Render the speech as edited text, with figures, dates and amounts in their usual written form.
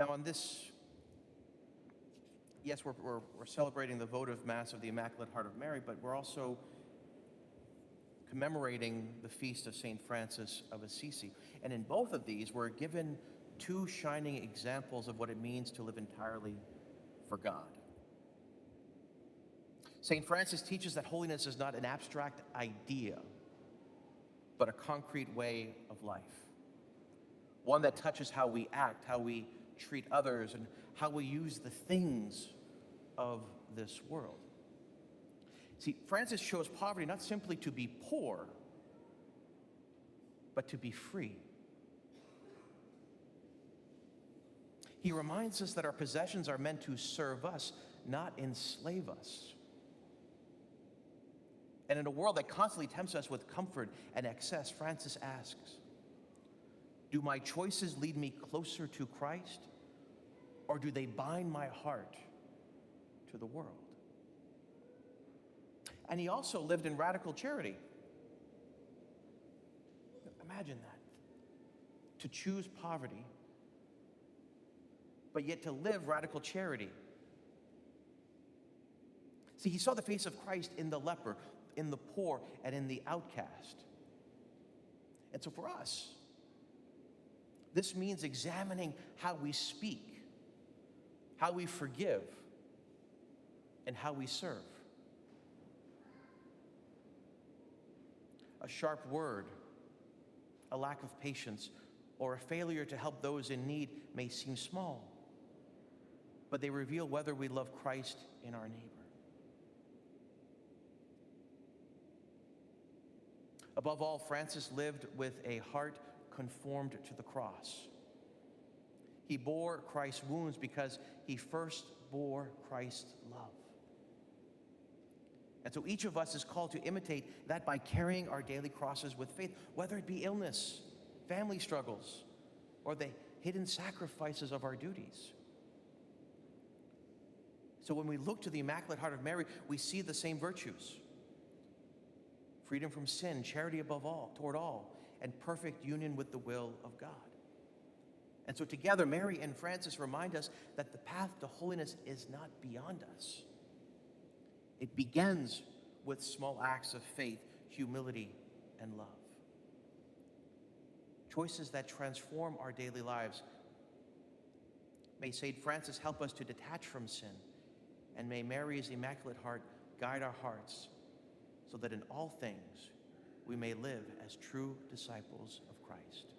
Now, on this, yes, we're celebrating the votive Mass of the Immaculate Heart of Mary, but we're also commemorating the feast of St. Francis of Assisi. And in both of these, we're given two shining examples of what it means to live entirely for God. St. Francis teaches that holiness is not an abstract idea, but a concrete way of life. One that touches how we act, how we treat others, and how we use the things of this world. See, Francis chose poverty not simply to be poor, but to be free. He reminds us that our possessions are meant to serve us, not enslave us. And in a world that constantly tempts us with comfort and excess, Francis asks, do my choices lead me closer to Christ, or do they bind my heart to the world? And he also lived in radical charity. Imagine that. To choose poverty, but yet to live radical charity. See, he saw the face of Christ in the leper, in the poor, and in the outcast. And so for us, this means examining how we speak, how we forgive, and how we serve. A sharp word, a lack of patience, or a failure to help those in need may seem small, but they reveal whether we love Christ in our neighbor. Above all, Francis lived with a heart conformed to the cross. He bore Christ's wounds because he first bore Christ's love. And so each of us is called to imitate that by carrying our daily crosses with faith, whether it be illness, family struggles, or the hidden sacrifices of our duties. So when we look to the Immaculate Heart of Mary, we see the same virtues: freedom from sin, charity above all, toward all, and perfect union with the will of God. And so together, Mary and Francis remind us that the path to holiness is not beyond us. It begins with small acts of faith, humility, and love. Choices that transform our daily lives. May St. Francis help us to detach from sin, and may Mary's Immaculate Heart guide our hearts so that in all things we may live as true disciples of Christ.